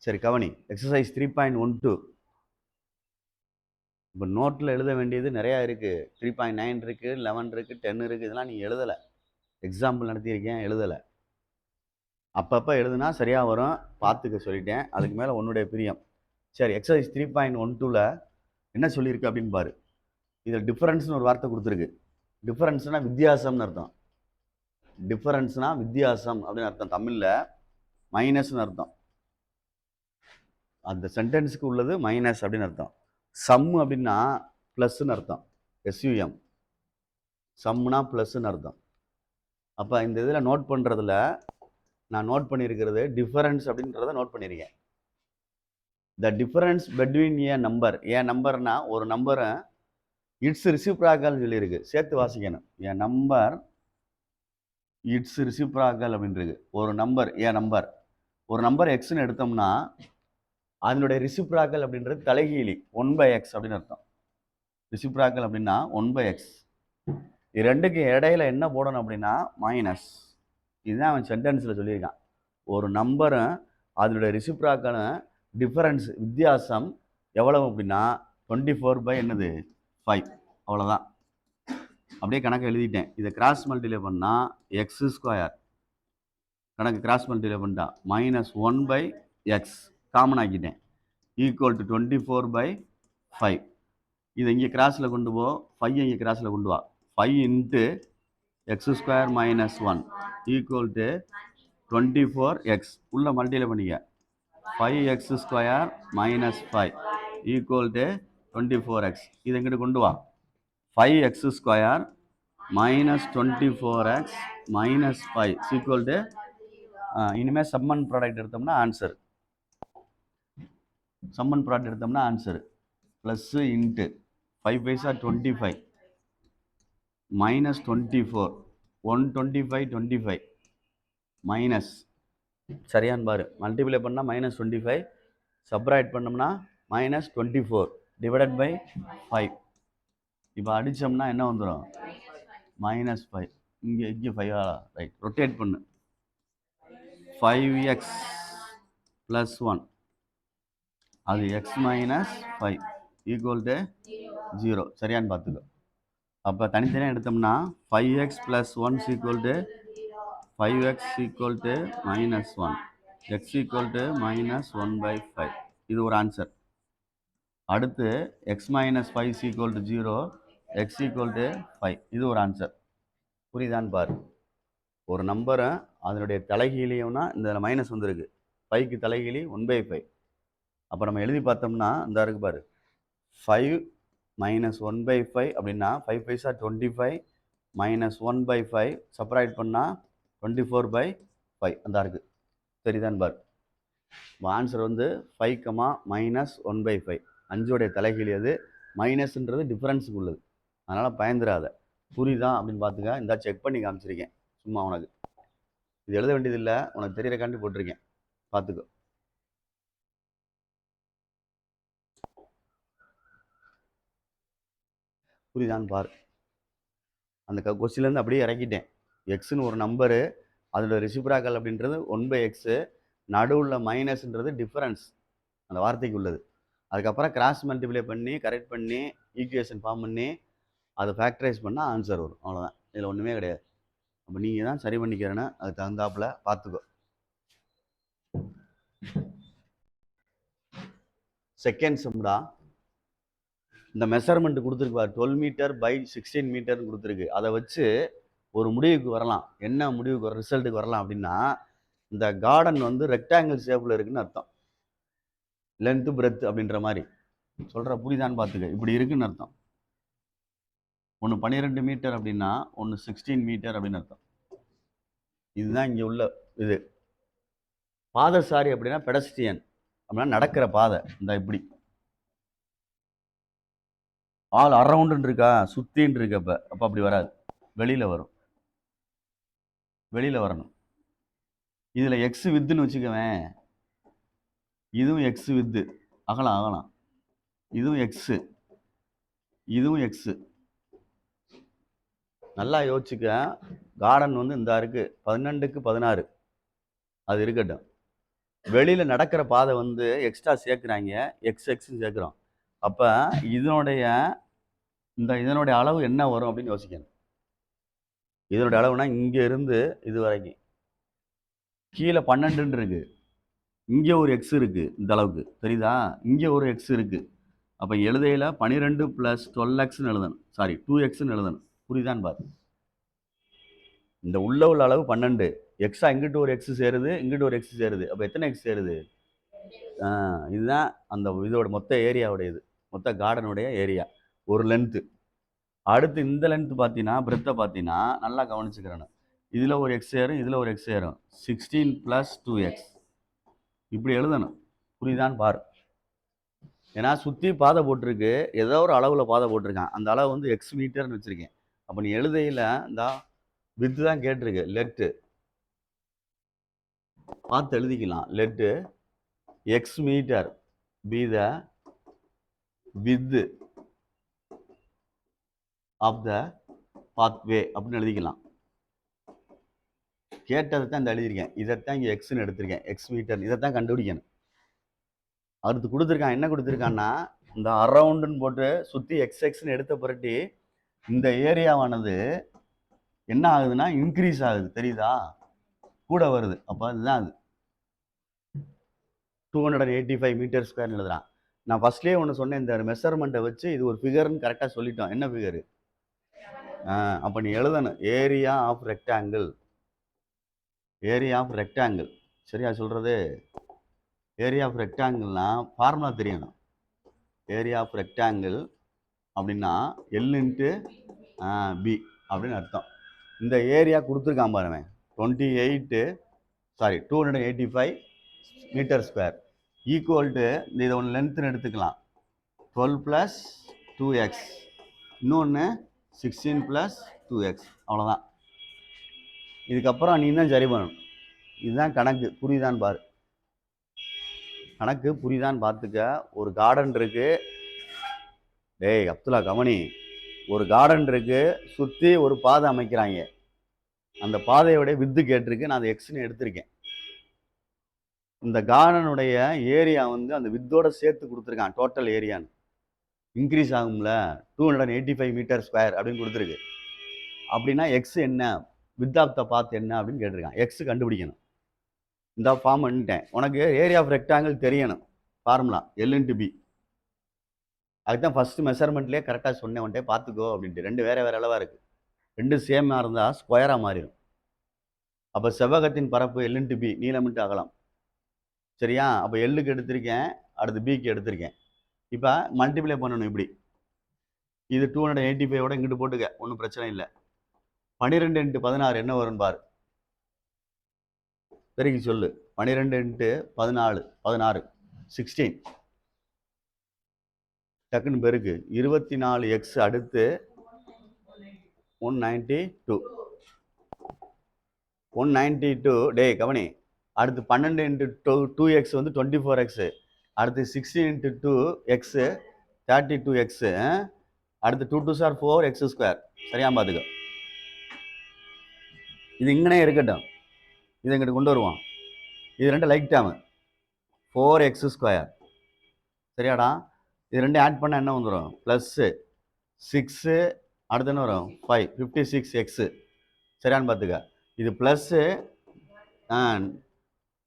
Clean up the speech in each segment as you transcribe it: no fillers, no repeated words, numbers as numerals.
சரி கவனி, எக்ஸசைஸ் 3.12. இப்போ நோட்டில் எழுத வேண்டியது நிறையா இருக்குது. 3.9 இருக்குது, 11 இருக்குது, 10 இருக்குது. இதெல்லாம் நீங்கள் எழுதலை. எக்ஸாம்பிள் நடத்தியிருக்கேன், எழுதலை. அப்பப்போ எழுதுனா சரியாக வரும், பார்த்துக்க சொல்லிட்டேன். அதுக்கு மேலே உன்னுடைய பிரியம். சரி, எக்ஸசைஸ் 3.12ல் என்ன சொல்லியிருக்கு அப்படின்னு பாரு. இதில் டிஃபரன்ஸ்னு ஒரு வார்த்தை கொடுத்துருக்கு. டிஃபரன்ஸ்னா வித்தியாசம்னு அர்த்தம். டிஃபரன்ஸ்னா வித்தியாசம் அப்படின்னு அர்த்தம். தமிழில் மைனஸ்னு அர்த்தம். அந்த சென்டென்ஸுக்கு உள்ளது மைனஸ் அப்படின்னு அர்த்தம். சம் அப்படின்னா ப்ளஸ்ன்னு அர்த்தம். எஸ்யூஎம், சம்னா ப்ளஸ்ன்னு அர்த்தம். அப்போ இந்த இதில் நோட் பண்ணுறதுல நான் நோட் பண்ணியிருக்கிறது டிஃபரன்ஸ் அப்படின்றத நோட் பண்ணியிருக்கேன். The difference between A number. ஏன் நம்பர்னா ஒரு நம்பரை இட்ஸ் ரிசிப்ராக்கல்னு சொல்லியிருக்கு. சேர்த்து வாசிக்கணும். ஏன் நம்பர் இட்ஸ் ரிசிப்ராக்கல் அப்படின்றது. ஒரு நம்பர் ஏன் நம்பர், ஒரு நம்பர் எக்ஸ்ன்னு எடுத்தோம்னா அதனுடைய ரிசிப்ராக்கல் அப்படின்றது தலைகீழி 1/x அப்படின்னு அர்த்தம். ரிசிப்ராக்கல் அப்படின்னா 1/x. இது ரெண்டுக்கு இடையில என்ன போடணும் அப்படின்னா மைனஸ். இதுதான் அவன் சென்டென்ஸில் சொல்லியிருக்கான். ஒரு நம்பரும் அதனுடைய ரிசிப்ராக்கலும் டிஃபரன்ஸ் வித்தியாசம் எவ்வளவு அப்படின்னா 24 என்னது 5. அவ்வளோதான். அப்படியே கணக்கு எழுதிட்டேன். இதை கிராஸ் மல்டிப்ளை பண்ணால் x². கணக்கு கிராஸ் மல்டிப்ளை பண்ணிட்டா -1/x காமன் ஆக்கிட்டேன் ஈக்குவல் டு 24/5. இதை இங்கே கிராஸில் கொண்டு போ, 5 இங்கே கிராஸில் கொண்டு வா. 5 into x² - 1 equal to 24x. உள்ள மல்டிப்ளை பண்ணிக்க. 5x² - 5 equal to 24x. இதை இங்கிட்டு கொண்டு வா. 5x² - 24x - 5 ஈக்குவல் டு இனிமேல் சம்மன் ப்ராடக்ட் எடுத்தோம்னா ஆன்சர். சம்மன் ப்ராடக்ட் எடுத்தோம்னா ஆன்சர் ப்ளஸ் இன்ட்டு 5 பைசா 25 -24 125 25 மைனஸ். சரியான்னு பாரு. மல்டிப்ளை பண்ணால் -25, சப்ராக்ட் பண்ணோம்னா -24 டிவைடட் பை 5. இப்போ அடித்தோம்னா என்ன வந்துடும் -5. இங்கே 5 ரைட். ரொட்டேட் பண்ணு. 5x + 1 அது x - 5 ஈக்குவல் டு 0. சரியான்னு பார்த்துக்கோ. அப்போ தனித்தனியாக எடுத்தோம்னா 5x + 1 equal to 5x equal to -1, x equal to -1/5. இது ஒரு ஆன்சர். அடுத்து x - 5 equal to 0, x equal to 5. இது ஒரு ஆன்சர். புரியுதான்னு பாரு. ஒரு நம்பரை அதனுடைய தலைகீழியம்னா இந்த மைனஸ் வந்துருக்கு. 5க்கு தலைகீழி 1/5. அப்போ நம்ம எழுதி பார்த்தோம்னா இந்த இருக்கு பாரு. 5 - 1/5 அப்படின்னா 5 பைசா 25 -1/5 சப்ராக்ட் பண்ணால் 24/5 அந்த இருக்கு. சரிதான் பாரு. ஆன்சர் வந்து 5, -1/5. 5உடைய தலைகீழி அது. மைனஸ்ன்றது டிஃபரன்ஸுக்கு உள்ளது. அதனால் பயந்துடாத. புரியுதா அப்படின்னு பார்த்துக்க. இந்த செக் பண்ணி காமிச்சிருக்கேன் சும்மா உனக்கு. இது எழுத வேண்டியதில்லை, உனக்கு தெரியறக்காண்டி போட்டிருக்கேன். பார்த்துக்கோ. புரியுதான்னு பாரு. அந்த கொஸ்டின்லேருந்து அப்படியே இறக்கிட்டேன். எக்ஸ்னு ஒரு நம்பரு, அதோட ரிசிப்ராக்கல் அப்படின்றது 1/x, நடுவுள்ள மைனஸ்ன்றது டிஃபரன்ஸ் அந்த வார்த்தைக்கு உள்ளது. அதுக்கப்புறம் கிராஸ் மல்டிப்ளை பண்ணி கரெக்ட் பண்ணி ஈக்குவேஷன் ஃபார்ம் பண்ணி அதை ஃபேக்டரைஸ் பண்ணால் ஆன்சர் வரும். அவ்வளோதான். இதில் ஒன்றுமே கிடையாது. அப்போ நீங்கள் தான் சரி பண்ணிக்கிறேன்னு அதுக்கு தகுந்தாப்புல பார்த்துக்கோ. செகண்ட் சம்டா. இந்த மெஷர்மெண்ட் கொடுத்துருக்கு பாரு. 12 மீட்டர் பை 16 மீட்டர்னு கொடுத்துருக்கு. அதை வச்சு ஒரு முடிவுக்கு வரலாம். என்ன முடிவுக்கு ரிசல்ட்டுக்கு வரலாம் அப்படின்னா, இந்த கார்டன் வந்து ரெக்டாங்கிள் ஷேப்பில் இருக்குன்னு அர்த்தம். லென்த்து பிரெத் அப்படின்ற மாதிரி சொல்கிற. புரியுதான்னு பார்த்துக்க. இப்படி இருக்குன்னு அர்த்தம். ஒன்று 12 மீட்டர் அப்படின்னா ஒன்று 16 மீட்டர் அப்படின்னு அர்த்தம். இதுதான் இங்கே உள்ள இது. பாதசாரி அப்படின்னா பெடஸ்ட்ரியன் அப்படின்னா நடக்கிற பாதை. இந்த இப்படி ஆல் அரவுண்டுன்னு இருக்கா, சுத்தின்னு இருக்கு. அப்போ அப்படி வராது, வெளியில் வரும். வெளியில் வரணும். இதில் எக்ஸ் வித்துன்னு வச்சுக்கவேன். இதுவும் எக்ஸ் வித்து, அகலாம் அகலாம். இதுவும் எக்ஸு, இதுவும் எக்ஸு. நல்லா யோசிச்சுக்க. கார்டன் வந்து இந்த இருக்கு 12க்கு 16 அது இருக்கட்டும். வெளியில் நடக்கிற பாதை வந்து எக்ஸ்ட்ரா சேர்க்குறாங்க, எக்ஸ்ன்னு சேர்க்குறோம். அப்போ இதனுடைய அளவு என்ன வரும் அப்படின்னு யோசிக்கணும். இதனுடைய அளவுனா இங்கே இருந்து இது வரைக்கும் கீழே 12 இருக்கு, இங்கே ஒரு எக்ஸ் இருக்குது, இந்த அளவுக்கு தெரியுதா? இங்கே ஒரு எக்ஸ் இருக்குது. அப்போ எழுதையில் 12 + 12xன்னு எழுதணும், சாரி 2xன்னு எழுதணும். புரியுதான்னு பாரு. இந்த உள்ள அளவு 12, எக்ஸா இங்கிட்டு ஒரு எக்ஸ் சேருது, இங்கிட்டு ஒரு எக்ஸ் சேருது. அப்போ எத்தனை எக்ஸ் சேருது? இதுதான் அந்த இதோட மொத்த ஏரியாவுடைய இது, மொத்த கார்டனுடைய ஏரியா, ஒரு லென்த்து. அடுத்து இந்த லென்த் பார்த்தீங்கன்னா, பிரெத்தை பார்த்தீங்கன்னா நல்லா கவனிச்சுக்கிறேன். இதில் ஒரு எக்ஸ் ஏறும், இதில் ஒரு எக்ஸ் ஏறும். 16 + 2x இப்படி எழுதணும். புரியுதான்னு பாரு. ஏன்னா சுற்றி பாதை போட்டிருக்கு, ஏதோ ஒரு அளவில் பாதை போட்டிருக்கான். அந்த அளவு வந்து எக்ஸ் மீட்டர்னு வச்சுருக்கேன். அப்போ நீ எழுதையில் இந்த வித்து தான் கேட்டிருக்கு, லெட்டு பார்த்து எழுதிக்கலாம். Let x metre be the width of the pathway அப்படின்னு எழுதிக்கலாம். கேட்டதை தான் இந்த எழுதியிருக்கேன். இதைத்தான் இங்கே எக்ஸ்ன்னு எடுத்திருக்கேன், எக்ஸ் மீட்டர். இதைத்தான் கண்டுபிடிக்கணும். அடுத்து கொடுத்துருக்கான், என்ன கொடுத்துருக்கான்னா இந்த அரவுண்டுன்னு போட்டு சுற்றி எக்ஸ்ன்னு எடுத்த பிறட்டி இந்த ஏரியாவானது என்ன ஆகுதுன்னா இன்க்ரீஸ் ஆகுது, தெரியுதா? கூட வருது. அப்போ அதுதான் அது 285 மீட்டர் ஸ்கொயர்னு எழுதுறான். நான் ஃபர்ஸ்ட்லேயே ஒன்று சொன்னேன், இந்த மெஷர்மெண்ட்டை வச்சு இது ஒரு ஃபிகர்னு கரெக்டாக சொல்லிட்டோம். என்ன ஃபிகரு? அப்போ நீ எழுதணும் area of rectangle. Area of rectangle சரியா சொல்கிறது? ஏரியா ஆஃப் ரெக்டாங்கிள்னா ஃபார்முலா தெரியணும். ஏரியா ஆஃப் ரெக்டாங்கிள் அப்படின்னா எல் இன்ட்டு பி அப்படின்னு அர்த்தம். இந்த ஏரியா கொடுத்துருக்கான் பாருங்க, 285 மீட்டர் ஸ்கொயர் ஈக்குவல் டு இதை ஒன்று லென்த்துன்னு எடுத்துக்கலாம், 12 + 2x, இன்னொன்று 16 + 2x. அவ்வளோதான். இதுக்கப்புறம் நீ தான் சரி பண்ணணும். இதுதான் கணக்கு. புரியுதான்னு பாரு. கணக்கு புரியுதான்னு பார்த்துக்க. ஒரு கார்டன் இருக்கு, டேய் அப்துல்லா கவனி, ஒரு கார்டன் இருக்கு, சுற்றி ஒரு பாதை அமைக்கிறாங்க. அந்த பாதையோட வித்து கேட்டிருக்கு, நான் அதை எக்ஸ்ன்னு எடுத்திருக்கேன். இந்த கார்டனுடைய ஏரியா வந்து அந்த வித்தோட சேர்த்து கொடுத்துருக்கான், டோட்டல் ஏரியான்னு இன்க்ரீஸ் ஆகும்ல, 285 மீட்டர் ஸ்கொயர் அப்படின்னு கொடுத்துருக்கு. அப்படின்னா எக்ஸ் என்ன, வித் ஆஃப் த பாத் என்ன அப்படின்னு கேட்டிருக்கான். எக்ஸ் கண்டுபிடிக்கணும். இந்த ஃபார்ம் பண்ணிட்டேன். உனக்கு ஏரியா ஆஃப் ரெக்டாங்கிள் தெரியணும், ஃபார்முலா எல் இன்ட்டு பி. அதுதான் ஃபஸ்ட்டு மெஷர்மெண்ட்லேயே கரெக்டாக சொன்னேன், உன்ட்டே பார்த்துக்கோ அப்படின்ட்டு. ரெண்டு வேறு வேறு அளவாக இருக்குது, ரெண்டு சேமாக இருந்தால் ஸ்கொயராக மாறிடும். அப்போ செவ்வகத்தின் பரப்பு எல் இன்ட்டு பி, நீளம் இன்ட்டு அகலம். சரியா? அப்போ எல்லுக்கு எடுத்திருக்கேன், அடுத்து பிக்கு எடுத்திருக்கேன். இப்போ மல்டிப்ளை பண்ணணும் இப்படி. இது 285ஓட இங்கிட்டு போட்டுக்க, ஒன்றும் பிரச்சனை இல்லை. 12 × 16 என்ன வரும்னு பாரு, பெருக்கி சொல்லு. 12 × 16 16 டக்குன்னு பெருக்கு. 24x அடுத்து 192. 192 டே கவனி. அடுத்து 12 × 2x வந்து 24x. அடுத்து 16 × 2x 32x. அடுத்து 2 2s are 4x². சரியா பார்த்துக்க. இது இங்கனே இருக்கட்டும், இதை இங்கிட்டு கொண்டு வருவோம். இது ரெண்டு லைக் டேர்மு, 4x². சரியாடா? இது ரெண்டு ஆட் பண்ணால் என்ன வந்துடும்? +6. அடுத்து என்ன வரும்? 5, 56x. சரியான்னு பார்த்துக்க. இது plus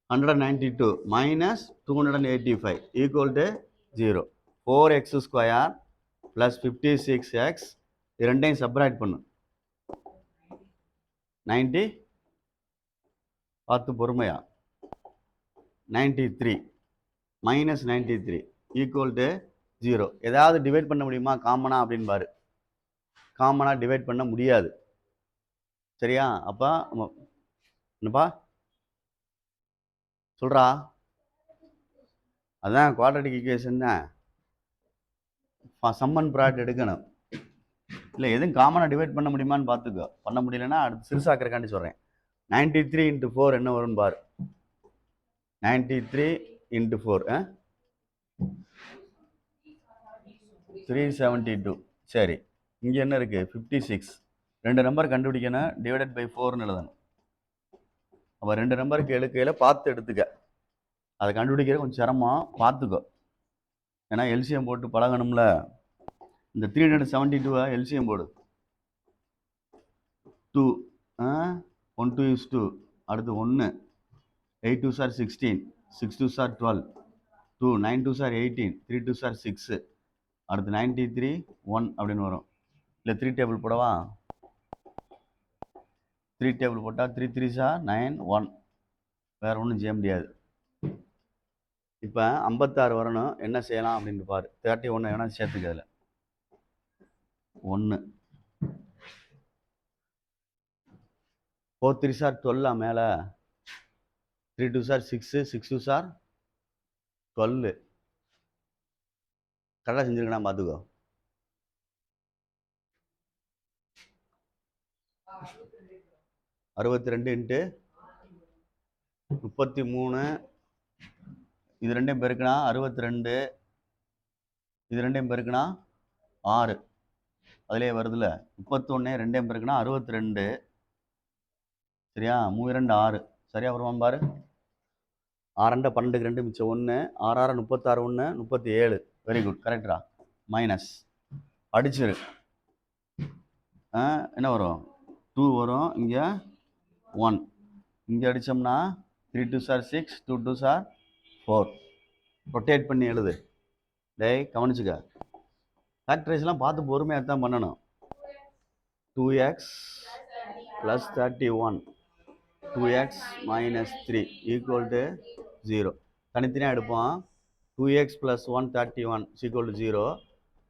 192 minus 285 equal to 0. 4x² + 56x. இது ரெண்டையும் சப்ராக்ட் பண்ணு. 90 பார்த்து பொறுமையா. 93 மைனஸ் 93 ஈக்குவல் டு 0. ஏதாவது டிவைட் பண்ண முடியுமா காமனா அப்படின்னு பாரு. காமனாக டிவைட் பண்ண முடியாது. சரியா? அப்போ என்னப்பா சொல்கிறா? அதான் குவாட்ரட்டிக் ஈக்குவேஷன் தான். சம்மன் ப்ராடக்ட் எடுக்கணும். இல்லை எதுவும் காமனாக டிவைட் பண்ண முடியுமான்னு பார்த்துக்கோ. பண்ண முடியலன்னா அடுத்து சிறுசாக்கிறக்காண்டி சொல்கிறேன். 93 × 4 என்ன வரும்னு பாரு. 93 × 4 372. சரி, இங்கே என்ன இருக்குது? 56. ரெண்டு நம்பர் கண்டுபிடிக்கணும், டிவைடட் பை 4ன்னு எழுதணும். அப்போ ரெண்டு நம்பருக்கு எழுக்கையில் பார்த்து எடுத்துக்க. அதை கண்டுபிடிக்கிற கொஞ்சம் சிரமம், பார்த்துக்கோ. ஏன்னா எல்சிஎம் போட்டு பழகணும்ல. இந்த 372 எல்சிஎம் போடு. 2 1 2 is 2, அடுத்து 1 8 2s are 16, 6 2s are 12, 2 9 2s are 18, 3 2s are 6, அடுத்து 93 1 அப்படின்னு வரும். இல்லை 3 டேபிள் போடவா? 3 டேபிள் போட்டால் 3 3s are 9 1, வேறு ஒன்றும் செய்ய முடியாது. இப்போ 56 வரணும், என்ன செய்யலாம் அப்படின்னு பாரு. 31 வேணால் சேர்த்துக்க. அதில் 1 4 3s are 12 மேலே, 3 2s are 6, 6 2s are 12. கரெக்டாக செஞ்சுருக்கா பார்த்துக்கோ. அறுபத்தி ரெண்டு இன்ட்டு 33, இது ரெண்டையும் பெருக்கினா 62, இது ரெண்டையும் பெருக்கினா 6, அதிலே வருதுல்ல. 31 ரெண்டையும் பெருக்கினா 62, சரியா? 3 2 6, சரியா வருவான் பாரு. 6 2 12, 2 மிச்சம் 1, 6 6 36, 1 37. வெரி குட், கரெக்டா? மைனஸ் அடிச்சிரு. என்ன வரும்? 2 வரும். இங்கே 1, இங்கே அடித்தோம்னா 3 2s are 6, 2 2s are 4. Rotate பண்ணி எழுது. டேய் கவனிச்சுக்க, ஃபேக்டரைஸ்லாம் பார்த்து பொறுமையாக தான் பண்ணணும். 2x + 31, 2x - 3 = 0. தனித்தனியாக எடுப்போம். 2x + 1 31 = 0,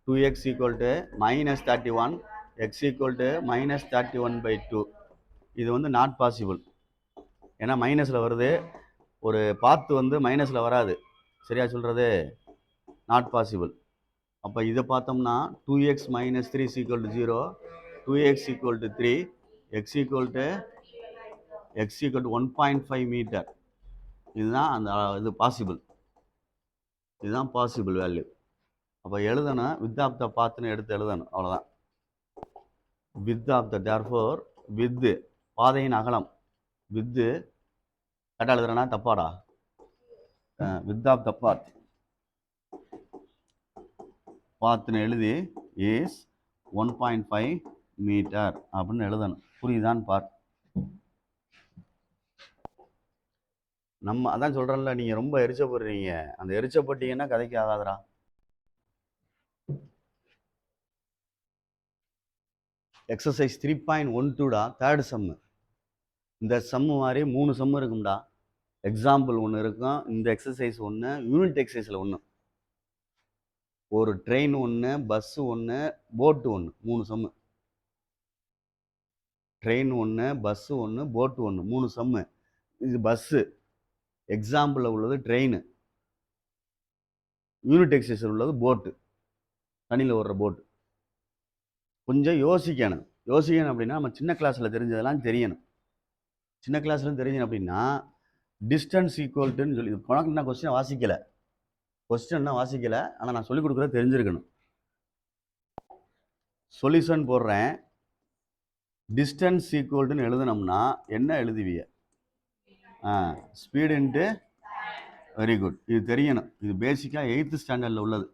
2x = -31, x = -31/2. இது வந்து நாட் பாசிபிள். ஏன்னா மைனஸில் வருது, ஒரு பாத்து வந்து மைனஸில் வராது. சரியா சொல்கிறது? Not possible. அப்போ இதை பார்த்தோம்னா 2x - 3 = 0, 2x = 3, x = 1.5 மீட்டர். இதுதான் அந்த இது பாசிபிள். இதுதான் பாசிபிள் வேல்யூ. அப்போ எழுதணும், வித் ஆஃப் த பாத்துன்னு எடுத்து எழுதணும், அவ்வளோதான். With of the, therefore with பாதையின் அகலம், வித்து கரெக்டாக எழுதுறேன்னா தப்பாடா? வித் ஆஃப் த பாத்துன்னு எழுதி இஸ் 1.5 மீட்டர் அப்படின்னு எழுதணும். புரியுதான்னு பார். நம்ம அதான் சொல்கிறோம்ல, நீங்கள் ரொம்ப எரிச்சப்படுறீங்க. அந்த எரிச்சப்பட்டீங்கன்னா கதைக்கு ஆகாதரா. எக்ஸசைஸ் 3.12டா, தேர்டு சம்மு. இந்த சம்மு மாதிரி 3 சம்மு இருக்கும்டா. எக்ஸாம்பிள் ஒன்று இருக்கும், இந்த எக்ஸசைஸ் ஒன்று, யூனிட் எக்ஸசைஸில் ஒன்று. ஒரு ட்ரெயின் ஒன்று, பஸ்ஸு ஒன்று, போட்டு ஒன்று, 3 சம்மு. ட்ரெயின் ஒன்று, பஸ்ஸு ஒன்று, போட்டு ஒன்று, 3 சம்மு. இது பஸ்ஸு, எக்ஸாம்பிளில் உள்ளது ட்ரெயின், யூனிட் எக்ஸசைஸில் உள்ளது போட்டு, தண்ணியில் ஓடுற போட்டு. கொஞ்சம் யோசிக்கணும். அப்படின்னா நம்ம சின்ன கிளாஸில் தெரிஞ்சதெல்லாம் தெரியணும். சின்ன கிளாஸ்லாம் தெரிஞ்சணும் அப்படின்னா டிஸ்டன்ஸ் ஈக்குவல்ட்டுன்னு சொல்லி, உனக்கு நான் கொஸ்டினை வாசிக்கலை, ஆனால் நான் சொல்லிக் கொடுக்குறத தெரிஞ்சிருக்கணும். சொல்யூஷன் போடுறேன். டிஸ்டன்ஸ் ஈக்குவல்ட்டுன்னு எழுதுனோம்னா என்ன எழுதுவிய? ஸ்பீடு இன்ட்டு, வெரி குட், இது தெரியணும். இது பேசிக்காக 8th ஸ்டாண்டர்டில் உள்ளது.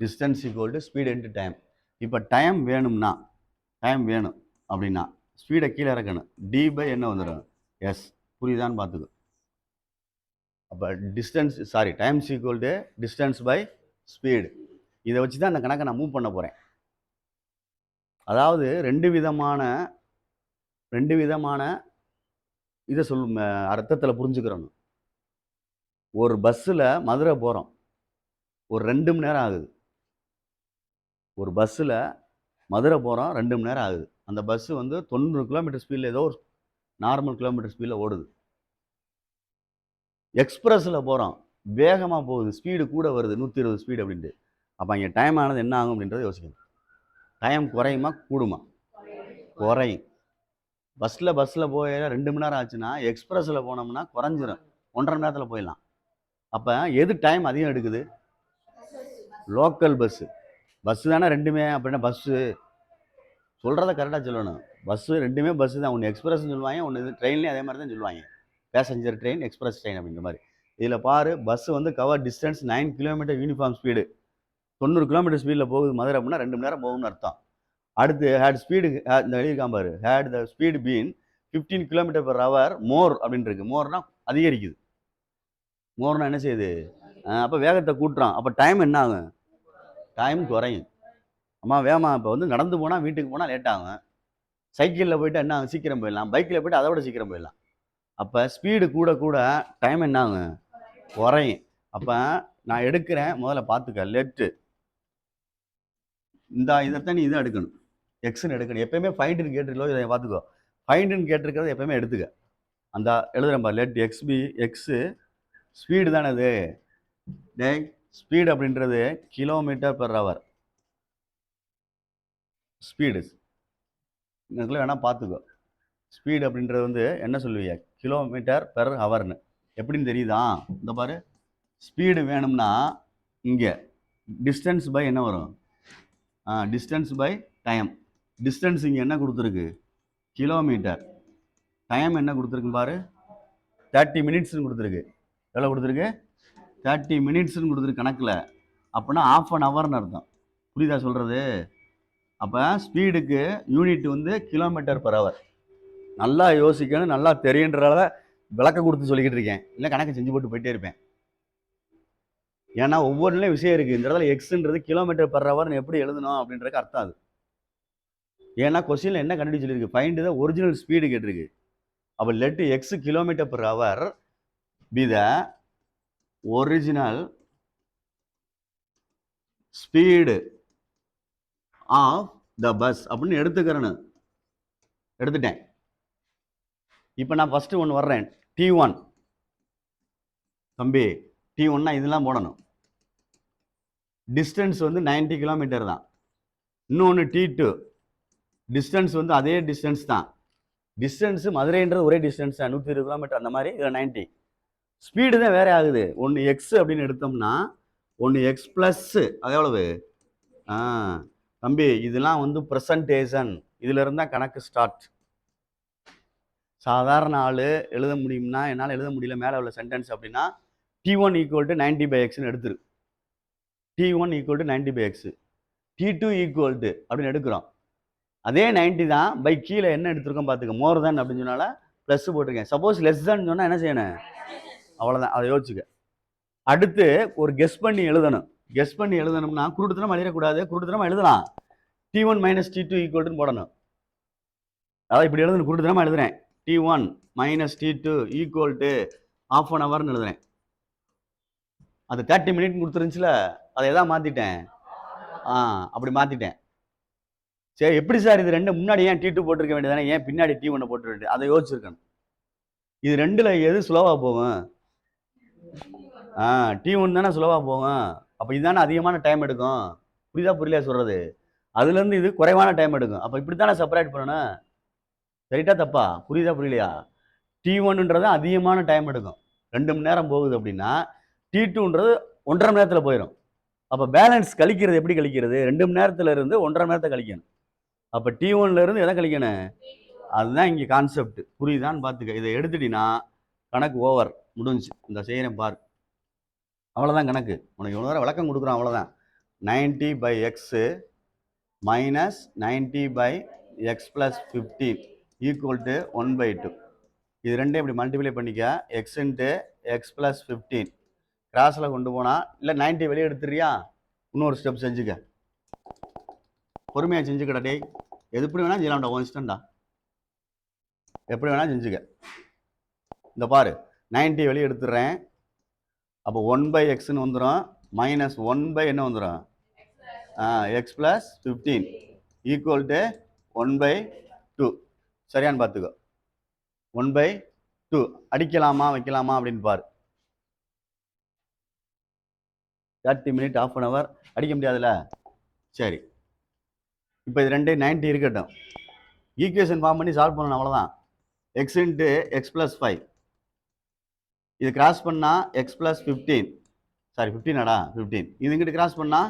Distance equal to speed into time. இப்போ டைம் வேணும் அப்படின்னா ஸ்பீடை கீழே இறக்கணும். d/, என்ன வந்துடும்? எஸ். புரியுதான்னு பார்த்துக்கோ. அப்போ time equal to distance by speed. இதை வச்சு தான் அந்த கணக்கை நான் மூவ் பண்ண போகிறேன். அதாவது ரெண்டு விதமான இதை அர்த்தத்தில் புரிஞ்சுக்கிறோம். ஒரு பஸ்ஸில் மதுரை போகிறோம், ஒரு 2 மணி நேரம் ஆகுது. ஒரு பஸ்ஸில் மதுரை போகிறோம், 2 மணி நேரம் ஆகுது. அந்த பஸ்ஸு வந்து 90 கிலோமீட்டர் ஸ்பீடில், ஏதோ ஒரு நார்மல் கிலோமீட்டர் ஸ்பீடில் ஓடுது. எக்ஸ்பிரஸில் போகிறோம், வேகமாக போகுது, ஸ்பீடு கூட வருது, 120 ஸ்பீடு அப்படின்ட்டு. அப்போ இங்கே டைம் ஆனது என்ன ஆகும் அப்படின்றத யோசிக்கணும். டைம் குறையுமா கூடுமா? குறையும். பஸ்ஸில் போய் 2 மணி நேரம் ஆச்சுன்னா எக்ஸ்பிரஸில் போனோம்னா குறைஞ்சிரும், 1.5 மணி நேரத்தில் போயிடலாம். அப்போ எது டைம் அதிகம் எடுக்குது? லோக்கல் பஸ்ஸு தானே ரெண்டுமே. அப்படின்னா பஸ்ஸு சொல்கிறத கரெக்டாக சொல்லணும். பஸ்ஸு ரெண்டுமே பஸ்ஸு தான். ஒன்று எக்ஸ்பிரஸ்ன்னு சொல்லுவாங்க, ஒன்று இது ட்ரெயின்லேயும் அதே மாதிரி தான் சொல்லுவாங்க. பேசஞ்சர் ட்ரெயின், எக்ஸ்பிரஸ் ட்ரெயின் அப்படின்ற மாதிரி. இதில் பாரு, பஸ் வந்து cover distance 9 kilometre uniform speed. 90 kilometre ஸ்பீடில் போகுது மதுரை அப்படின்னா 2 மணி நேரம் போகும்னு அர்த்தம். அடுத்து ஹேட் ஸ்பீடு, இந்த எழுதியிருக்கான் பாரு, had the speed been 15 kilometre per hour more அப்படின்னு இருக்கு. மோர்னா அதிகரிக்குது. மோர்னா என்ன செய்யுது? அப்போ வேகத்தை கூட்டுறான். அப்போ டைம் என்ன ஆகும்? டைம் குறையும். அம்மா வேமா இப்போ வந்து நடந்து போனால் வீட்டுக்கு போனால் லேட் ஆகும். சைக்கிளில் போயிட்டு என்ன ஆகும்? சீக்கிரம் போயிடலாம். பைக்கில் போயிட்டு அதை விட சீக்கிரம் போயிடலாம். அப்போ ஸ்பீடு கூட கூட டைம் என்ன ஆகும்? குறையும். அப்போ நான் எடுக்கிறேன், முதல்ல பார்த்துக்க. லெட்டு இந்த இதைத்தான் நீ இதை எடுக்கணும், எக்ஸ்ன்னு எடுக்கணும். எப்பயுமே ஃபைண்டுன்னு கேட்டிருக்கோ, இதை பார்த்துக்கோ. ஃபைண்டுன்னு கேட்டிருக்கிறத எப்பயுமே எடுத்துக்க. அந்த எழுதுறேன் பாரு, லெட் எக்ஸ்பி எக்ஸு ஸ்பீடு தானே அது. டே ஸ்பீடு அப்படின்றது கிலோமீட்டர் பெர் ஹவர் ஸ்பீடு. இதுக்குள்ள வேணால் பார்த்துக்கோ. ஸ்பீடு அப்படின்றது வந்து என்ன சொல்லுவீங்க? கிலோமீட்டர் பெர் ஹவர்னு. எப்படின்னு தெரியுதா? இந்த பாரு, ஸ்பீடு வேணும்னா இங்கே டிஸ்டன்ஸ் பை என்ன வரும்? Distance by time. டிஸ்டன்ஸ் இங்கே என்ன கொடுத்துருக்கு? கிலோமீட்டர். டைம் என்ன கொடுத்துருக்கு பாரு, 30 மினிட்ஸ்னு கொடுத்துருக்கு. எவ்வளோ கொடுத்துருக்கு? 30 மினிட்ஸ்னு கொடுத்துருக்கு கணக்கில். அப்படின்னா ½ அன் ஹவர்னு அர்த்தம். புரியுதா சொல்கிறது? அப்போ ஸ்பீடுக்கு யூனிட் வந்து கிலோமீட்டர் பெர் ஹவர். நல்லா யோசிக்கணும், நல்லா தெரியுன்றதால விளக்கம் கொடுத்து சொல்லிக்கிட்டு இருக்கேன். இல்லை கணக்கு செஞ்சு போட்டு போயிட்டே இருப்பேன். ஏன்னா ஒவ்வொன்றுலையும் விஷயம் இருக்குது. இந்த இடத்துல எக்ஸுன்றது கிலோமீட்டர் பெர் ஹவர்னு எப்படி எழுதணும் அப்படின்றதுக்கு அர்த்தம் அது. ஏன்னா கொஸ்டினில் என்ன கண்டுபிடிச்சு சொல்லியிருக்கு? ஃபைண்ட் த ஒரிஜினல் ஸ்பீடு கேட்டிருக்கு. அப்போ let x kilometre per hour be the original speed of the bus அப்படின்னு எடுத்துக்கிறேன்னு எடுத்துட்டேன். இப்போ நான் ஃபஸ்ட்டு ஒன்று வர்றேன், T1. தம்பி T1னா இதெல்லாம் போடணும். டிஸ்டன்ஸ் வந்து 90 கிலோமீட்டர் தான். இன்னொன்று T2, டிஸ்டன்ஸ் வந்து அதே டிஸ்டன்ஸ் தான். டிஸ்டன்ஸு மதுரைன்றது ஒரே டிஸ்டன்ஸ் தான், 120 கிலோமீட்டர். அந்த மாதிரி இதில் 90. ஸ்பீடு தான் வேற ஆகுது. ஒன்று எக்ஸ் அப்படின்னு எடுத்தோம்னா ஒன்று எக்ஸ் ப்ளஸ்ஸு, அது எவ்வளவு? தம்பி இதெல்லாம் வந்து ப்ரெசன்டேஷன். இதில் இருந்தால் கணக்கு ஸ்டார்ட். சாதாரண ஆள் எழுத முடியும்னா, என்னால் எழுத முடியல மேலே உள்ள சென்டென்ஸ் அப்படின்னா T1 ஈக்குவல் டு 90/x எடுத்துரு. T1 equal to 90/x. T2 equal to அப்படின்னு எடுக்கிறோம். அதே 90 தான், பை கீழே என்ன எடுத்திருக்கோம் பார்த்துக்க, மோர் தேன் அப்படின்னு சொன்னால ப்ளஸ் போட்டிருக்கேன். சப்போஸ் லெஸ் தான் சொன்னால் என்ன செய்யணும்? அவ்வளோதான், அதை யோசிச்சுக்க. அடுத்து ஒரு கெஸ் பண்ணி எழுதணும். கெஸ் பண்ணி எழுதணும்னா குருட்டுத்தனமா எழுதக்கூடாது. குருட்டுத்தனமா எழுதலாம். T1 மைனஸ் T2 ஈக்குவல்ட்டுன்னு போடணும். அதாவது இப்படி எழுதணும், குருட்டுத்தனமா எழுதுறேன். T1 minus T2 equal to ½ an ஹவர்னு எழுதுறேன். அது 30 மினிட் கொடுத்துருந்துச்சுல, அதை எதாவது மாற்றிட்டேன். அப்படி மாற்றிட்டேன். சரி, எப்படி சார் இது ரெண்டு முன்னாடி ஏன் T2 போட்டிருக்க வேண்டியதானே, ஏன் பின்னாடி T1 போட்டுருக்க வேண்டியது? அதை யோசிச்சிருக்கணும். இது ரெண்டுல எது ஸ்லோவாக போகும்? T1 தானே ஸ்லோவாக போகும். அப்போ இதுதானே அதிகமான டைம் எடுக்கும். புரியுதா புரியலையா சொல்கிறது? அதுலேருந்து இது குறைவான டைம் எடுக்கும். அப்போ இப்படி தானே செப்பரேட் பண்ணணும். சரிட்டா தப்பா? புரியுதா புரியலையா? T1ன்றது அதிகமான டைம் எடுக்கும், 2 மணி நேரம் போகுது அப்படின்னா T2ன்றது 1.5 மணி நேரத்தில் போயிடும். அப்போ பேலன்ஸ் கழிக்கிறது எப்படி கழிக்கிறது? 2 மணி நேரத்தில் இருந்து 1.5 மணி நேரத்தை கழிக்கணும். அப்போ T1ல இருந்து எதை கழிக்கணும்? அதுதான் இங்கே கான்செப்ட். புரியுதான்னு பார்த்துக்க. இதை எடுத்துட்டீங்கன்னா கணக்கு ஓவர், முடிஞ்சு. இந்த செய்கிறேன் பார், அவ்வளோதான் கணக்கு. உனக்கு இவ்வளோ நேரம் விளக்கம் கொடுக்குறோம், அவ்வளோதான். 90/x minus 90/x + 15 equal to 1/2. இது ரெண்டையும் இப்படி மல்டிப்ளை பண்ணிக்க. எக்ஸ் இன்ட்டு எக்ஸ் ப்ளஸ் 15 கிராஸில் கொண்டு போனால், இல்லை 90 வெளியே எடுத்துறியா? இன்னொரு ஸ்டெப் செஞ்சுக்க, பொறுமையாக செஞ்சுக்கடா. டேய் எது எப்படி வேணால் செய்யலாம்டா, உன் இஷ்டம்டா, எப்படி வேணால் செஞ்சுக்க. இந்த பாரு, 90 வெளியே எடுத்துடுறேன். அப்போ 1/xன்னு வந்துடும், மைனஸ் 1 என்ன வந்துடும்? X plus 15 equal to 1/2. சரியான்னு பார்த்துக்கோ. 1/2 அடிக்கலாமா வைக்கலாமா அப்படின்னு பாரு. 30 மினிட், ½ அன் ஹவர் அடிக்க முடியாதுல்ல. சரி, இப்போ இது ரெண்டு 90 இருக்கட்டும். ஈக்குவேஷன் ஃபார்ம் பண்ணி சால்வ் பண்ணணும், அவ்வளோதான். எக்ஸ் இன்ட்டு எக்ஸ் ப்ளஸ் 5, இது கிராஸ் பண்ணால் எக்ஸ் ப்ளஸ் 15, சாரி 15 15, இது இங்கிட்டு கிராஸ் பண்ணால்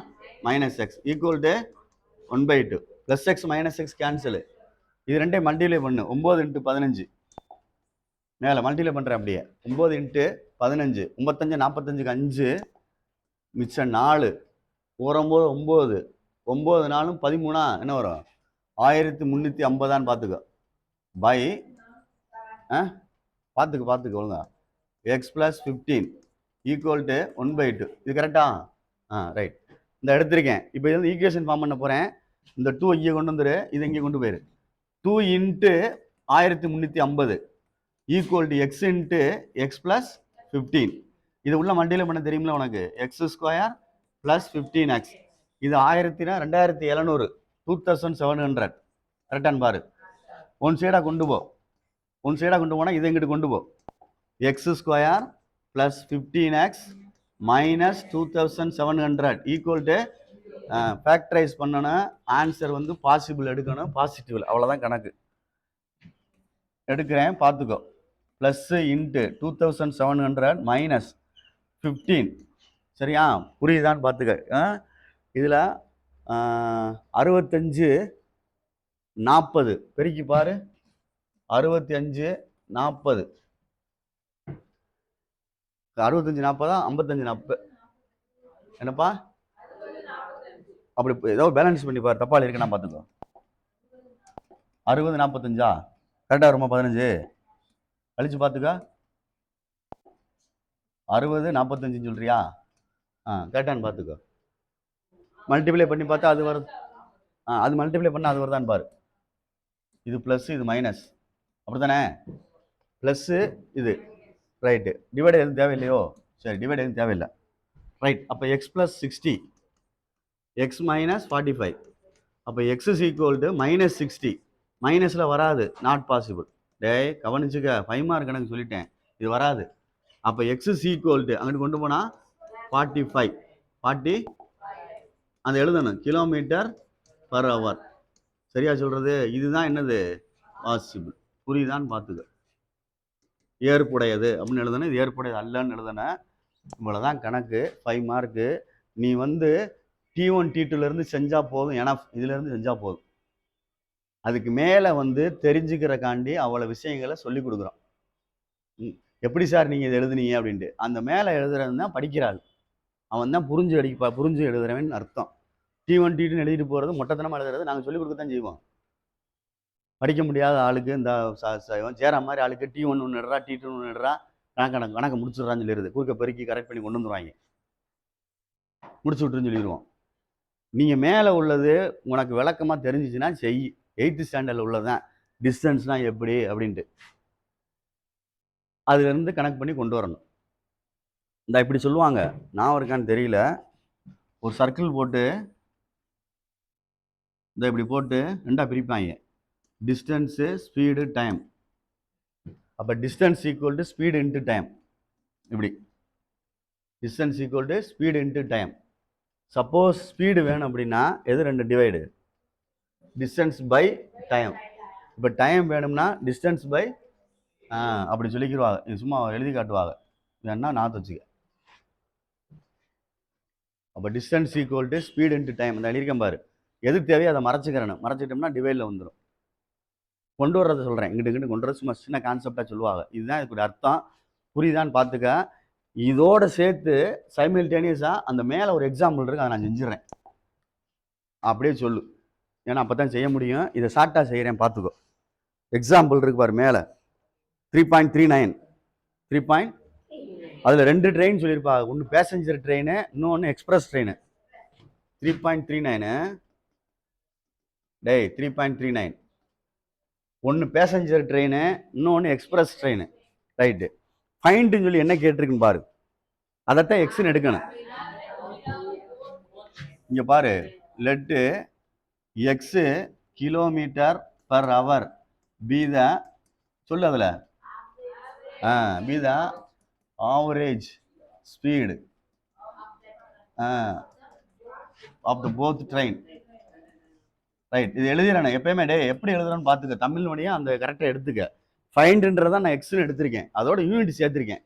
minus X equal to 1/2. Plus X minus X cancel. இது ரெண்டையும் மல்டிப்ளை பண்ணு. 9 × 15 மேலே மல்டிப்ளை பண்ணுறேன் அப்படியே 9 இன்ட்டு 15 95 45க்கு 5 மிச்சம் 4 9 9 9 நாளும் 13 என்ன வரும் 1350 பார்த்துக்கோ பை பார்த்துக்க ஒழுங்கா எக்ஸ் ப்ளஸ் 15 ஈக்குவல் டு 1/2 இது கரெக்டா ரைட் இந்த எடுத்திருக்கேன். இப்போ இது வந்து ஈக்குவேஷன் ஃபார்ம் பண்ண போகிறேன். இந்த 2 இங்கே கொண்டு வந்துரு, இதை இங்கே கொண்டு போயிரு. 2 into 1350 equal to X into X plus 15 இது உள்ள மல்டிப்ளை பண்ண தெரியுமில்ல உனக்கு எக்ஸ் ஸ்கொயர் ப்ளஸ் 15x இது 2700 2700 கரெக்டான்னு பாரு. ஒன் சைடாக கொண்டு போனால் இதை இங்கிட்டு கொண்டு போ. X square plus 15x minus 2700 equal to factorise பண்ணணும். ஆன்சர் வந்து பாசிபிள் எடுக்கணும், பாசிட்டிவ் அவ்வளோதான் கணக்கு. எடுக்கிறேன் பார்த்துக்கோ. ப்ளஸ் இன்ட்டு 2700 மைனஸ் 15 சரியா புரியுதான்னு பார்த்துக்க. இதில் 65 40 பெருக்கி பாரு. 65 40 65 40 55 40 என்னப்பா அப்படி ஏதோ பேலன்ஸ் பண்ணி பாரு. தப்பால் இருக்கேன் பார்த்துக்கோ. 60 45 கரெக்டாக வருமா? 15 கழிச்சு பார்த்துக்கா. 60 45 சொல்றியா? கரெக்டான்னு பார்த்துக்கோ. மல்டிப்ளை பண்ணி பார்த்தா அது வருது. அது மல்டிப்ளை பண்ணால் அது வருதான்னு பாரு. இது ப்ளஸ் இது மைனஸ் அப்படி தானே? ப்ளஸ்ஸு இது ரைட்டு. டிவைட் எதுவும் தேவையில்லையோ? சரி டிவைட் எதுவும் தேவையில்லை ரைட். அப்போ எக்ஸ் ப்ளஸ் 60 எக்ஸ் மைனஸ் 45 அப்போ X is equal to minus 60 மைனஸில் வராது, நாட் பாசிபிள். டேய் கவனிச்சுக்க, 5 மார்க் கணக்கு சொல்லிட்டேன், இது வராது. அப்போ எக்ஸ் இஸ் ஈக்குவல் டு அங்கிட்டு கொண்டு போனால் 45 40 அந்த எழுதணும் கிலோமீட்டர் பர் ஹவர். சரியா சொல்கிறது? இதுதான் என்னது பாசிபிள். புரியுதான்னு பார்த்துக்க. ஏற்புடையது அப்படின்னு எழுதணும், இது ஏற்புடையது அல்லன்னு எழுதணும். இவ்வளோதான் கணக்கு. 5 மார்க்கு. நீ வந்து T1 T2லேருந்து செஞ்சால் போதும், ஏன்னா இதுலேருந்து செஞ்சால் போதும். அதுக்கு மேலே வந்து தெரிஞ்சுக்கிறக்காண்டி அவ்வளோ விஷயங்களை சொல்லி கொடுக்குறோம். எப்படி சார் நீங்கள் இதை எழுதுனீங்க அப்படின்ட்டு. அந்த மேலே எழுதுறது தான் படிக்கிறாள், அவன் தான் புரிஞ்சு எழுதுறவன் அர்த்தம். T1 T2 எழுதிட்டு போகிறது மொட்டத்தனமாக எழுதுறது நாங்கள் சொல்லிக் கொடுக்க தான் செய்வோம். படிக்க முடியாத ஆளுக்கு இந்த சேரா மாதிரி ஆளுக்கு T1 ஒன்று எடுறா T2 ஒன்று எடுறா கணக்கு முடிச்சுடுறான்னு சொல்லிடுது. குறுக்க பெருக்கி கரெக்ட் பண்ணி கொண்டு வந்துடுவாங்க, முடிச்சு விட்டுருன்னு சொல்லிடுவோம். நீங்கள் மேலே உள்ளது உனக்கு விளக்கமாக தெரிஞ்சிச்சுன்னா செய். 8th ஸ்டாண்டர்டில் உள்ளதான் டிஸ்டன்ஸ்னால் எப்படி அப்படின்ட்டு அதுலேருந்து கனெக்ட் பண்ணி கொண்டு வரணும். இந்த இப்படி சொல்லுவாங்க, நான் இருக்கான்னு தெரியல. ஒரு சர்க்கிள் போட்டு இந்த இப்படி போட்டு ரெண்டாக பிரிப்பாங்க, டிஸ்டன்ஸு ஸ்பீடு டைம். அப்போ distance equal to speed into time. இப்படி distance equal to speed into time. Suppose speed வேணும் அப்படின்னா எது 2 டிவைடு, டிஸ்டன்ஸ் பை டைம். இப்போ டைம் வேணும்னா டிஸ்டன்ஸ் பை அப்படி சொல்லிக்கிடுவாங்க, சும்மா எழுதி காட்டுவாங்க, வேணா நான் வச்சுக்க. அப்போ distance equal to speed into time. அந்த எழுதியிருக்கேன் பாரு, எது தேவையோ அதை மறைச்சிட்டோம்னா டிவைடில் வந்துடும். கொண்டு வர்றதை சொல்கிறேன், இங்கிட்டு கொண்டு வர சும்மா சின்ன கான்செப்டாக சொல்லுவாங்க. இதுதான் இதுக்கு அர்த்தம். புரியுதான்னு பார்த்துக்க. இதோடு சேர்த்து சைமில்டேனியஸாக அந்த மேலே ஒரு எக்ஸாம்பிள் இருக்குது, அதை நான் செஞ்சிடறேன். அப்படியே சொல்லு, ஏன்னா அப்போ தான் செய்ய முடியும். இதை ஷார்ட்டாக செய்கிறேன் பார்த்துக்கோ. எக்ஸாம்பிள் இருக்கு பாரு மேலே 3.39 3. அதில் 2 ட்ரெயின் சொல்லியிருப்பாங்க, ஒன்று பேசஞ்சர் ட்ரெயின், இன்னொன்று எக்ஸ்பிரஸ் ட்ரெயின். 3.39 டேய் 3.39 ஒன்று பேசஞ்சர் ட்ரெயின், இன்னொன்று எக்ஸ்பிரஸ் ட்ரெயின் ரைட்டு. ஃபைண்டுன்னு சொல்லி என்ன கேட்டிருக்குன்னு பாரு, அதைத்தான் எக்ஸ்ன்னு எடுக்கணும். இங்கே பாரு, let x kilometre per hour be the சொல்லு அதில் be the average speed of the both train right. இது எழுதிடணும் எப்பயுமே. டே எப்படி எழுதுறேன்னு பார்த்துக்க, தமிழ் மொழியாக அந்த கரெக்டாக எடுத்துக்க. ஃபைண்டுன்றதான் நான் எக்ஸ்ன்னு எடுத்திருக்கேன், அதோட யூனிட் சேர்த்துருக்கேன்.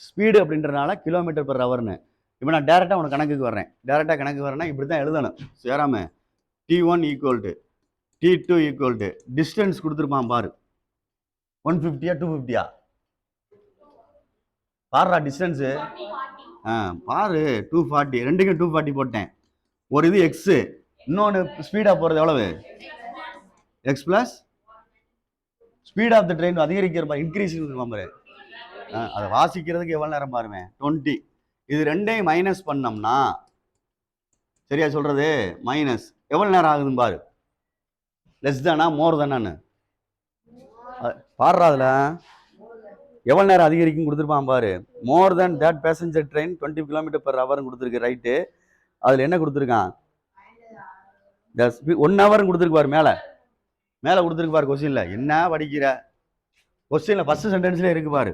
ஸ்பீடு அப்படின்றனால கிலோமீட்டர் பர் ஹவர்னு. இப்போ நான் டேரெக்டாக உனக்கு கணக்குக்கு வரேன். டேரெக்டாக கணக்கு வரேன்னா இப்படி தான் எழுதணும் சேராமல். T1 equal to T2 equal to distance கொடுத்துருப்பான் பாரு, 150 250 பாருடா டிஸ்டன்ஸு. பாரு 240, ரெண்டுக்கும் 240 போட்டேன். ஒரு இது எக்ஸு, இன்னொன்று ஸ்பீடாக போகிறது எவ்வளவு? X plus speed of the train அதிகரிக்கிற மாதிரி இன்க்ரீஸிங் பாரு. அதை வாசிக்கிறதுக்கு எவ்வளோ நேரம் பாருங்க, 20. இது ரெண்டையும் மைனஸ் பண்ணோம்னா, சரியா சொல்றது, மைனஸ் எவ்வளோ நேரம் ஆகுதுன்னு பாரு. லெஸ் தானா மோர் தானான்னு பாடுறா. அதில் எவ்வளோ நேரம் அதிகரிக்கும் கொடுத்துருப்பான் பாரு. More than that passenger train 20 km/h கொடுத்துருக்கு, ரைட்டு. அதில் என்ன கொடுத்துருக்கான்? 1 hour கொடுத்துருக்கு பாரு. மேலே கொடுத்துருக்கு பாரு கொஸ்டின்ல. என்ன படிக்கிற கொஸ்டின்ல ஃபர்ஸ்ட் சென்டென்ஸ்ல இருக்கு பாரு.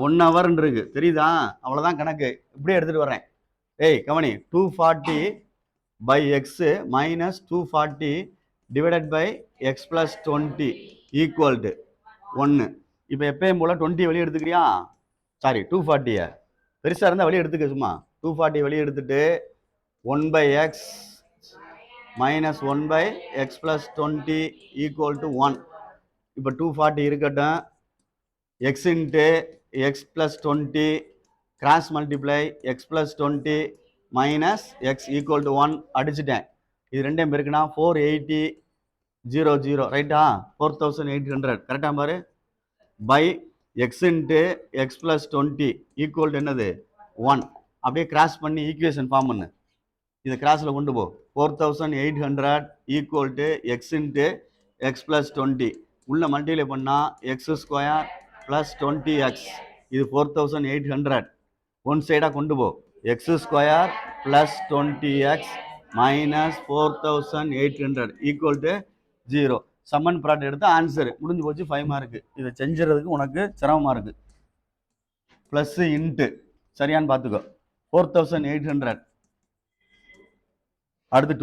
1 hour இருக்கு, தெரியுதா? அவ்வளோதான் கணக்கு. இப்படியே எடுத்துட்டு வரேன். ஏய் கவனி, 240 by x minus 240 divided by x plus 20 equal to 1. இப்போ எப்பயும் போல 20 வெளியே எடுத்துக்கிறியா? சாரி 240 பெருசாக இருந்தால் வெளியே எடுத்துக்க. சும்மா 240 வெளியே எடுத்துட்டு 1 by x minus 1 by x plus 20 equal to 1. இப்போ 240 இருக்கட்டும், x into x plus 20 cross multiply x plus 20 minus x equal to 1 அடிச்சிட்டேன். இது ரெண்டையும் பெருக்குனா 480 00, ரைட்டா? 4800 கரெக்டா பாரு. By x into x plus 20 equal to என்னது 1. அப்படியே கிராஸ் பண்ணி ஈக்குவேஷன் ஃபார்ம் பண்ணு. இதை கிராஸில் கொண்டு போ. 4800 equal to X into x plus 20 உள்ள மல்டிப்ளை பண்ணால் எக்ஸ் ஸ்கொயர் ப்ளஸ் 20x. இது 4800 ஒன் சைடாக கொண்டு போ. X square plus 20x minus 4800 equal to 0. சம்மன் ப்ராடக்ட் எடுத்து ஆன்சர் முடிஞ்சு போச்சு. 5 மார்க்கு. இதை செஞ்சுறதுக்கு உனக்கு சிரமமாக இருக்கு. ப்ளஸ் இன்ட்டு சரியான்னு பார்த்துக்கோ. 4800 அடுத்து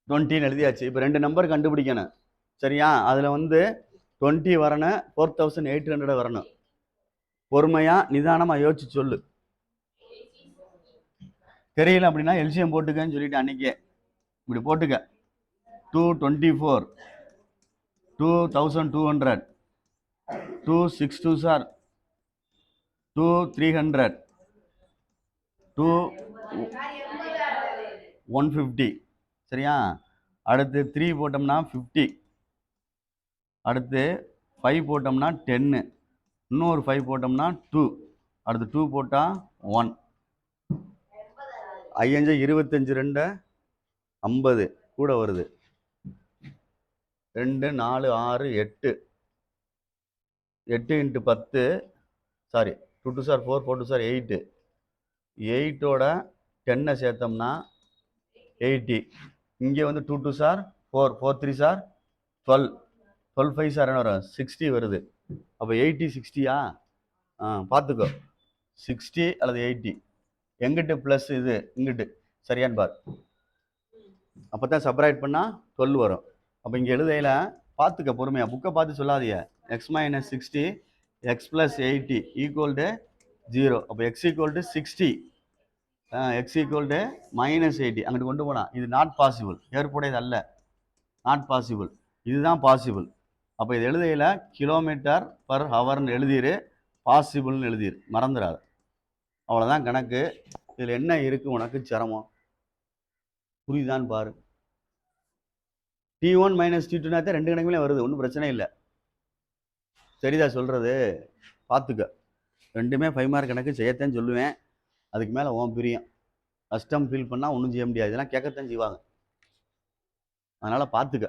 20 எழுதியாச்சு. இப்போ 2 நம்பர் கண்டுபிடிக்கணும், சரியா? அதில் 20 வரணும், 4800 வரணும். பொறுமையாக நிதானமாக யோசிச்சு சொல்லு. தெரியல அப்படின்னா எல்சிஎம் போட்டுக்கன்னு சொல்லிட்டு அன்னைக்கே இப்படி போட்டுக்க. 224 2200 2 6 2 சார் 2 300 2 150, சரியா? அடுத்து 3 போட்டோம்னா 50, அடுத்து 5 போட்டோம்னா 10, இன்னொரு 5 போட்டோம்னா 2, அடுத்து 2 போட்டால் 1. 5 25 2 50 கூட வருது. 2 4 6 8 8 இன்ட்டு 10, சாரி 2 2 சார் 4 4 2 சார் 8. 8ஓட 10 சேர்த்தோம்னா 80. இங்கே 2 2 சார் 4 4 3 சார் 12 12 5 சார் என்ன வரும் 60 வருது. அப்போ 80 60யா? பார்த்துக்கோ, 60 அல்லது 80. எங்கிட்டு ப்ளஸ் இது இங்கிட்டு, சரியான்னு பார். அப்போ தான் சப்ராக்ட் பண்ணால் 12 வரும். அப்போ இங்கே எழுதையில பார்த்துக்க பொறுமையாக, புக்கை பார்த்து சொல்லாதீங்க. X minus 60 X plus 80 equal to 0. அப்போ X equal to 60, X equal to minus 80 அங்கிட்டு கொண்டு போனால் இது நாட் பாசிபிள், ஏற்புடையது அல்ல, நாட் பாசிபிள். இதுதான் பாசிபிள். அப்போ இது எழுதையில கிலோமீட்டர் பர் ஹவர்னு எழுதிரு, பாசிபிள்னு எழுதிரு, மறந்துடாது. அவ்வளோதான் கணக்கு. இதில் என்ன இருக்குது உனக்கு சிரமம், புரியுதான்னு பாரு. T1 மைனஸ் T2 2 கணக்குமே வருது, ஒன்றும் பிரச்சனை இல்லை. சரிதா சொல்கிறது? பார்த்துக்க. ரெண்டுமே 5 மார்க் கணக்கு செய்யத்தான் சொல்லுவேன். அதுக்கு மேலே உன் பிரியம். கஷ்டம் ஃபீல் பண்ணால் ஒன்றும் செய்ய முடியாது. இதெல்லாம் கேட்கத்தான் செய்வாங்க. அதனால் பார்த்துக்க.